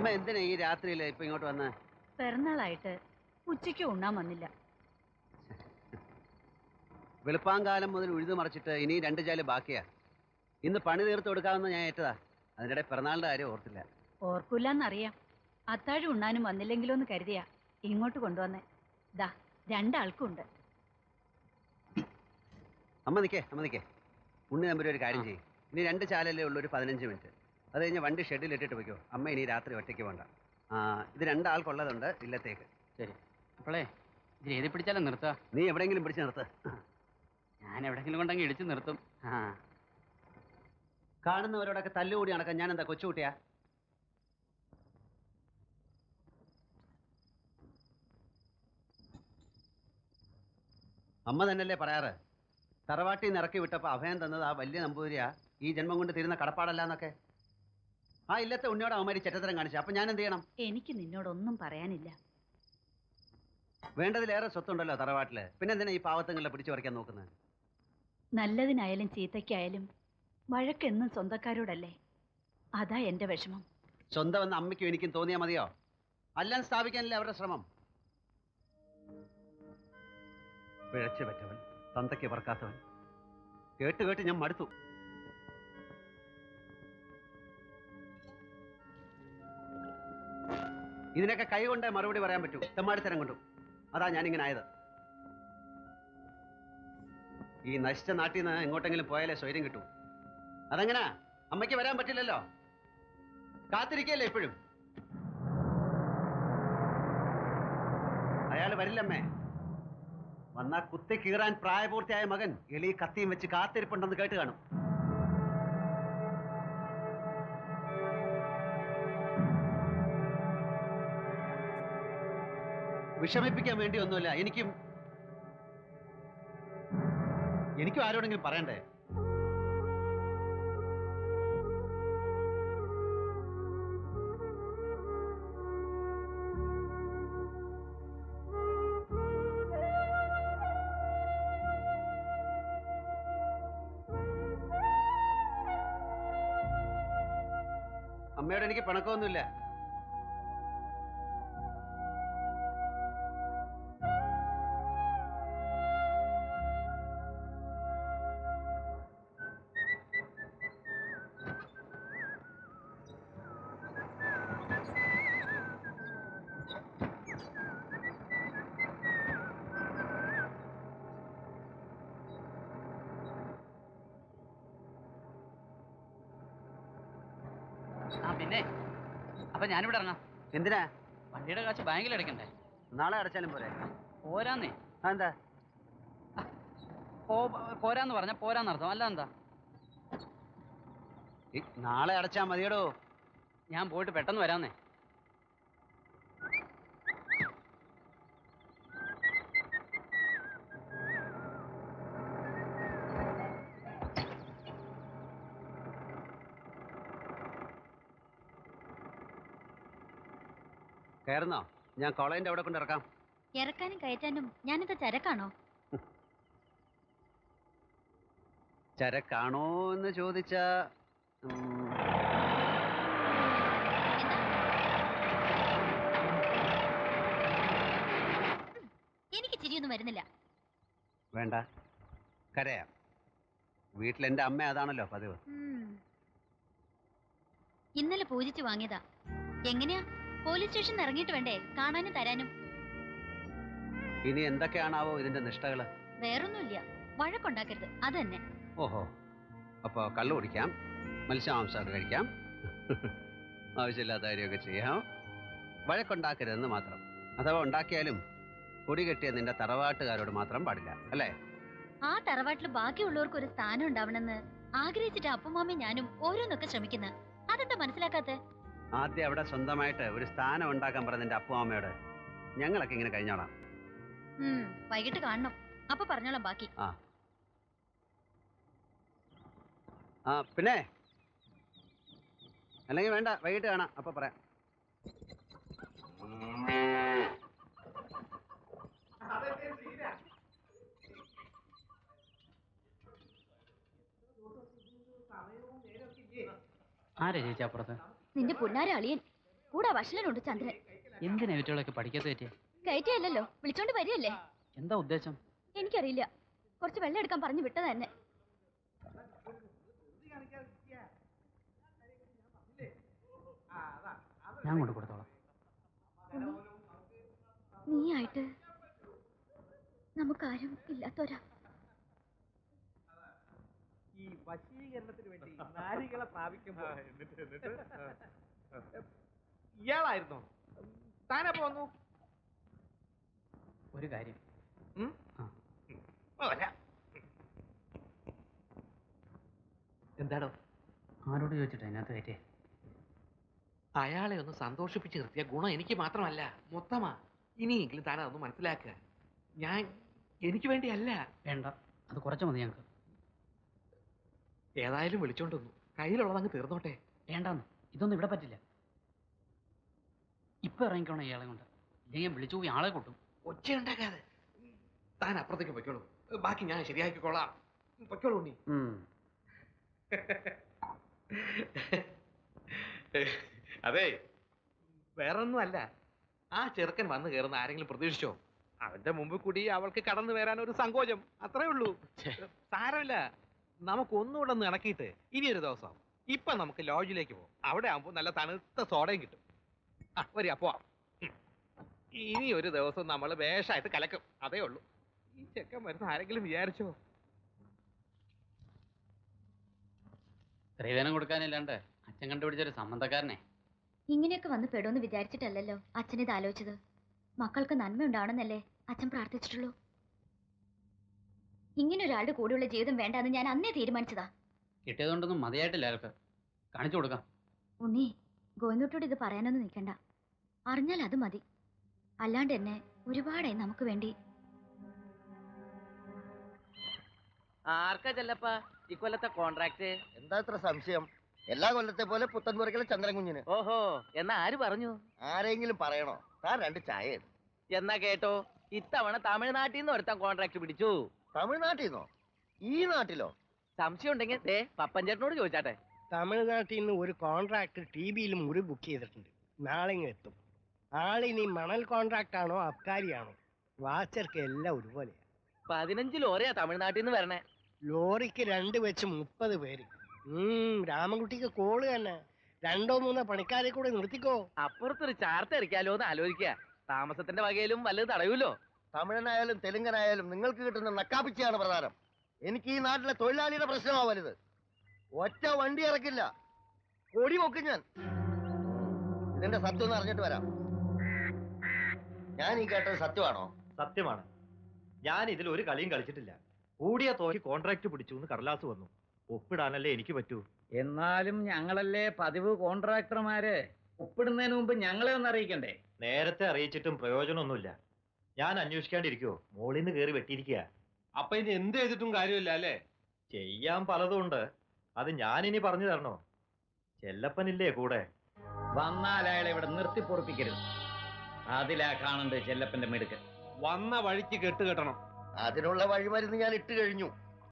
അമ്മ എന്തിനാ ഈ രാത്രിയിൽ ഇപ്പൊ ഇങ്ങോട്ട് വന്ന്? പിറന്നാളായിട്ട് ഉച്ചയ്ക്ക് ഉണ്ണാൻ വന്നില്ല. വെളുപ്പാങ്കാലം മുതൽ ഉഴുതു മറിച്ചിട്ട് ഇനി 2 ചാല് ബാക്കിയാ. ഇന്ന് പണി തീർത്ത് കൊടുക്കാമെന്ന് ഞാൻ ഏറ്റതാ. അതിനിടെ പിറന്നാളിന്റെ കാര്യം ഓർത്തില്ല. ഓർക്കൂലെന്നറിയാം. അത്താഴം ഉണ്ണാനും വന്നില്ലെങ്കിലോ എന്ന് കരുതിയാ ഇങ്ങോട്ട് കൊണ്ടുവന്നേ. ദാ 2 ആൾക്കുണ്ട്. അമ്മ നിക്കേ. ഉണ്ണി നമ്പർ ഒരു കാര്യം ചെയ്യും. ഇനി 2 ചാലല്ലേ ഉള്ളൂ, ഒരു 15 മിനിറ്റ്. അത് കഴിഞ്ഞ് വണ്ടി ഷെഡിൽ ഇട്ടിട്ട് വയ്ക്കോ. അമ്മ ഇനി രാത്രി ഒറ്റയ്ക്ക് വേണ്ട. ഇത് 2 ആൾക്കുള്ളതുണ്ട് ഇല്ലത്തേക്ക്. ശരി. അപ്പോളേ ഇത് എഴുതി പിടിച്ചാലും നിർത്തുക. നീ എവിടെയെങ്കിലും പിടിച്ച് നിർത്ത്. ഞാൻ എവിടെയെങ്കിലും കൊണ്ടെങ്കിൽ ഇടിച്ച് നിർത്തും. കാണുന്നവരോടൊക്കെ തല്ലുകൂടി നടക്കാൻ ഞാൻ എന്താ കൊച്ചുകുട്ടിയാ? അമ്മ തന്നെയല്ലേ പറയാറ്, തറവാട്ടിൽ നിന്ന് ഇറക്കി വിട്ടപ്പോൾ അഭയം തന്നത് ആ വലിയ നമ്പൂതിരിയാ, ഈ ജന്മം കൊണ്ട് തീരുന്ന കടപ്പാടല്ല എന്നൊക്കെ. ആ ഇല്ലത്തെ ഉണ്ണിയോട് അവന്മാരി ചെറ്റത്തരം കാണിച്ചു. അപ്പൊ ഞാൻ എന്ത് ചെയ്യണം? എനിക്ക് നിന്നോടൊന്നും പറയാനില്ല. വേണ്ടതിലേറെ സ്വത്തുണ്ടല്ലോ തറവാട്ടില്, പിന്നെ എന്തിനാ ഈ പാവത്തങ്ങളെ പിടിച്ചു പറിക്കാൻ നോക്കുന്നത്? നല്ലതിനായാലും ചീത്തയ്ക്കായാലും വഴക്കെന്നും സ്വന്തക്കാരോടല്ലേ. അതാ എന്റെ വിഷമം. സ്വന്തം എന്ന് അമ്മയ്ക്കും എനിക്കും തോന്നിയാൽ മതിയോ? അല്ലാൻ സ്ഥാപിക്കാനല്ലേ അവരുടെ ശ്രമം. പിഴച്ചു പറ്റവൻ, തന്തയ്ക്ക് പറക്കാത്തവൻ. കേട്ട് ഞാൻ മടുത്തു. ഇതിനൊക്കെ കൈ കൊണ്ടേ മറുപടി പറയാൻ പറ്റൂ, തെമ്മാടിത്തരം കൊണ്ടും. അതാ ഞാനിങ്ങനെ ആയത്. ഈ നശിച്ച നാട്ടിൽ നിന്ന് എങ്ങോട്ടെങ്കിലും പോയാലേ സ്വൈര്യം കിട്ടൂ. അതെങ്ങനാ? അമ്മയ്ക്ക് വരാൻ പറ്റില്ലല്ലോ, കാത്തിരിക്കല്ലേ ഇപ്പോഴും. അയാൾ വരില്ലമ്മേ. വന്നാ കുത്തി കീറാൻ പ്രായപൂർത്തിയായ മകൻ എളി കത്തിയും വെച്ച് കാത്തിരിപ്പുണ്ടെന്ന് കേട്ട് കാണും. വിഷമിപ്പിക്കാൻ വേണ്ടി ഒന്നുമില്ല. എനിക്കും ആരോടെങ്കിലും പറയണ്ടേ? അമ്മയോട് എനിക്ക് പിണക്കമൊന്നുമില്ല. പിന്നെ അപ്പൊ ഞാനിവിടെ ഇറങ്ങാം. എന്തിനാ? വണ്ടിയുടെ കാശ് ബാങ്കിൽ അടയ്ക്കണ്ടേ? നാളെ അടച്ചാലും പോരെ? പോരാന്നേ. എന്താ പോരാന്ന് പറഞ്ഞ പോരാന്നർത്ഥം, അല്ല എന്താ? നാളെ അടച്ചാ മതിയടോ. ഞാൻ പോയിട്ട് പെട്ടെന്ന് വരാന്നേ. കയറുന്നോ? ഞാൻ കോളേജിന്റെ അവിടെ കൊണ്ട് ഇറക്കാം. ഇറക്കാനും കയറ്റാനും ഞാനിത് ചരക്കാണോ? ചരക്കാണോ എന്ന് ചോദിച്ചാ എനിക്ക് ചിരിയൊന്നും വരുന്നില്ല. വേണ്ട, കരയാം. വീട്ടിലെന്റെ അമ്മ അതാണല്ലോ പതിവ്. ഇന്നലെ പൂജിച്ചു വാങ്ങിയതാ. എങ്ങനെയാ? പോലീസ് സ്റ്റേഷനിൽ ഇറങ്ങിയിട്ട് വേണ്ടേ കാണാനും തരാനും? ഇനി എന്തൊക്കെയാണാവോ ഇതിന്റെ നിഷ്ഠകള്? വേറൊന്നുമില്ല, വഴക്കുണ്ടാക്കരുത്, അത് തന്നെ. ഓഹോ, അപ്പൊ കള്ളു കുടിക്കാം, മത്സ്യമാംസമൊക്കെ കഴിക്കാം, ആവശ്യമില്ലാത്ത കാര്യമൊക്കെ ചെയ്യാം, വഴക്കുണ്ടാക്കരുതെന്ന് മാത്രം. അഥവാ ഉണ്ടാക്കിയാലും കൊടി കെട്ടിയ നിന്റെ തറവാട്ടുകാരോട് മാത്രം പാടില്ല, അല്ലേ? ആ തറവാട്ടിൽ ബാക്കിയുള്ളവർക്ക് ഒരു സ്ഥാനം ഉണ്ടാവണമെന്ന് ആഗ്രഹിച്ചിട്ട് അപ്പുമാമി ഞാനും ഓരോന്നൊക്കെ ശ്രമിക്കുന്നത്. അതെന്താ മനസ്സിലാക്കാത്തെ? ആദ്യം അവിടെ സ്വന്തമായിട്ട് ഒരു സ്ഥാനം ഉണ്ടാക്കാൻ പറഞ്ഞ നിന്റെ അപ്പുമാമയോട് ഞങ്ങളൊക്കെ ഇങ്ങനെ കഴിഞ്ഞോളാം. വൈകിട്ട് കാണണം, അപ്പൊ പറഞ്ഞോളാം ബാക്കി. പിന്നെ അല്ലെങ്കിൽ വേണ്ട, വൈകിട്ട് കാണാം, അപ്പൊ പറയാം. ആരാ ചേച്ചി അപ്പുറത്ത്? നിന്റെ പുന്നാര അളിയൻ. കൂടെ വഷലനുണ്ട് ചന്ദ്രൻ. എന്തിനാ ഇവറ്റകളൊക്കെ പഠിക്കാത്ത പറ്റിയ? കയറ്റിയല്ലോ, വിളിച്ചോണ്ട് വരികയല്ലേ. എന്താ ഉദ്ദേശം? എനിക്കറിയില്ല. കുറച്ച് വെള്ളം എടുക്കാൻ പറഞ്ഞു വിട്ടത് തന്നെ. ഞാൻ കൊണ്ട് കൊടുത്തോളാം. നീയായിട്ട് നമുക്കാരും ഇല്ലാത്തോരാ. ഈ വശീകരണത്തിന് വേണ്ടി നാരികളെ പ്രാപിക്കുമ്പോ ഇയാളായിരുന്നോ? താനാ പോന്നു? ഒരു കാര്യം. എന്താണോ? ആരോട് ചോദിച്ചിട്ടാ ഇതിനകത്ത് കയറ്റേ? അയാളെ ഒന്ന് സന്തോഷിപ്പിച്ച് നിർത്തിയ ഗുണം എനിക്ക് മാത്രമല്ല, മൊത്തമാ. ഇനിയെങ്കിലും താൻ അതൊന്ന് മനസ്സിലാക്കുക. എനിക്ക് വേണ്ടിയല്ല. വേണ്ട, അത് കുറച്ച് മതി ഞങ്ങൾക്ക്. ഏതായാലും വിളിച്ചോണ്ട് വന്നു. കയ്യിലുള്ളത് അങ്ങ് തീർന്നോട്ടെ. വേണ്ടാന്ന്, ഇതൊന്നും ഇവിടെ പറ്റില്ല. ഇപ്പൊ ഇറങ്ങിക്കോണം ഇയാളെ കൊണ്ട്, ഇല്ലെങ്കിൽ വിളിച്ചു പോയി ആളെ കൊട്ടും. ഒച്ച ഉണ്ടാക്കാതെ താൻ അപ്പുറത്തേക്ക് പൊയ്ക്കോളൂ. ബാക്കി ഞാൻ ശരിയാക്കിക്കോളാം. പൊയ്ക്കോളൂ നീ. അതെ, വേറൊന്നും അല്ല. ആ ചെറുക്കൻ വന്ന് കയറുന്ന ആരെങ്കിലും പ്രതീക്ഷിച്ചോ? അവന്റെ മുമ്പ് കൂടി അവൾക്ക് കടന്നു വരാൻ ഒരു സങ്കോചം, അത്രേ ഉള്ളൂ. സാരമില്ല, നമുക്ക് ഒന്നുകൂടെ ഒന്ന് ഇണക്കിയിട്ട് ഇനിയൊരു ദിവസം ഇപ്പൊ നമുക്ക് ലോഡ്ജിലേക്ക് പോകും. അവിടെ ആകുമ്പോൾ നല്ല തണുത്ത സോഡയും കിട്ടും. വരിക, പോവാം. ഇനി ഒരു ദിവസം നമ്മൾ വേഷമായിട്ട് കലക്കും, അതേ ഉള്ളൂ. ഈ ചെക്കൻ വരുന്ന ആരെങ്കിലും വിചാരിച്ചോ? സ്ത്രീധനം കൊടുക്കാനില്ലാണ്ട് അച്ഛൻ കണ്ടുപിടിച്ചൊരു സംബന്ധക്കാരനെ. ഇങ്ങനെയൊക്കെ വന്ന് പെടുമെന്ന് വിചാരിച്ചിട്ടല്ലല്ലോ അച്ഛൻ ഇത് ആലോചിച്ചത്. മക്കൾക്ക് നന്മ ഉണ്ടാവണമെന്നല്ലേ അച്ഛൻ പ്രാർത്ഥിച്ചിട്ടുള്ളൂ. ഇങ്ങനെ ഒരാളുടെ കൂടെയുള്ള ജീവിതം വേണ്ടാന്ന് ഞാൻ അന്നേ തീരുമാനിച്ചതാ. കിട്ടിയതുകൊണ്ടൊന്നും മതിയായിട്ടില്ല അയാൾക്ക്. കാണിച്ചു കൊടുക്കാം. ഉണ്ണി, ഗോവിന്ദോട്ടോട് ഇത് പറയാനൊന്നും നിൽക്കണ്ട. അറിഞ്ഞാൽ അത് മതി. അല്ലാണ്ട് എന്നെ ഒരുപാടായി നമുക്ക് വേണ്ടി. ആർക്കാ ചെല്ലപ്പ ഇക്കൊല്ലത്തെ കോൺട്രാക്ട്? എന്താ ഇത്ര സംശയം? എല്ലാ കൊല്ലത്തെ പോലെ പുത്തൻപുരക്കിലെ ചന്ദ്രൻ കുഞ്ഞിന്. ഓഹോ, എന്നാ ആര് പറഞ്ഞു? ആരെങ്കിലും പറയണോ? താൻ രണ്ട് ചായ എടു. എന്നാ കേട്ടോ, ഇത്തവണ തമിഴ്നാട്ടിൽ നിന്ന് ഒരുത്തൻ കോൺട്രാക്ട് പിടിച്ചു. തമിഴ്നാട്ടിൽ നിന്നോ? ഈ നാട്ടിലോ? സംശയം ഉണ്ടെങ്കിൽ ദേ പപ്പൻചേട്ടനോട് ചോദിച്ചാട്ടെ. തമിഴ്നാട്ടിൽ നിന്ന് ഒരു കോൺട്രാക്ട് TVയിൽ മുറി ബുക്ക് ചെയ്തിട്ടുണ്ട്. നാളെ എത്തും. ആളിനി മണൽ കോൺട്രാക്ട് ആണോ അബ്കാരിയാണോ? വാച്ചർക്ക് എല്ലാം ഒരുപോലെയാ. 15 ലോറിയാ തമിഴ്നാട്ടിൽ നിന്ന് വരണേ. ലോറിക്ക് 2 വെച്ച് 30 പേര്. രാമൻകുട്ടിക്ക് കോള് തന്നെ. 2 3 പണിക്കാരെ കൂടെ നിർത്തിക്കോ. അപ്പുറത്തൊരു ചാർത്ത് എറിക്കാലോ എന്ന് ആലോചിക്കുക. താമസത്തിന്റെ വകയിലും വല്ലത് തടയൂലോ. തമിഴനായാലും തെലുങ്കനായാലും നിങ്ങൾക്ക് കിട്ടുന്ന നക്കാപ്പിച്ചയാണ് പ്രധാനം. എനിക്ക് ഈ നാട്ടിലെ തൊഴിലാളിയുടെ പ്രശ്നമാ വലുത്. ഒറ്റ വണ്ടി ഇറക്കില്ല, കൊടി പൊക്കും ഞാൻ. ഇതിന്റെ സത്യം ഒന്ന് അറിഞ്ഞിട്ട് വരാം. ഞാൻ ഈ കേട്ടത് സത്യമാണോ? സത്യമാണ്. ഞാൻ ഇതിൽ ഒരു കളിയും കളിച്ചിട്ടില്ല. കൂടിയ തോക്കി കോൺട്രാക്ട് പിടിച്ചു എന്ന് കടലാസ് വന്നു. ഒപ്പിടാനല്ലേ എനിക്ക് പറ്റൂ. എന്നാലും ഞങ്ങളല്ലേ പതിവ് കോൺട്രാക്ടർമാര്. ഒപ്പിടുന്നതിന് മുമ്പ് ഞങ്ങളെ ഒന്ന് അറിയിക്കണ്ടേ? നേരത്തെ അറിയിച്ചിട്ടും പ്രയോജനമൊന്നുമില്ല. ഞാൻ അന്വേഷിക്കാണ്ടിരിക്കുവോ? മോളിൽ നിന്ന് കയറി വെട്ടിയിരിക്കുക. അപ്പൊ ഇനി എന്ത് ചെയ്തിട്ടും കാര്യമില്ല അല്ലേ? ചെയ്യാൻ പലതും ഉണ്ട്. അത് ഞാനിനി പറഞ്ഞു തരണോ? ചെല്ലപ്പനില്ലേ കൂടെ? വന്നാൽ അയാളെ ഇവിടെ നിർത്തി പൊറപ്പിക്കരുത്. അതിലാ കാണണ്ടേ ചെല്ലപ്പന്റെ മിടുക്ക്. വന്ന വഴിക്ക് കെട്ടുകെട്ടണം. അതിനുള്ള വഴിമരുന്ന് ഞാൻ ഇട്ട് കഴിഞ്ഞു.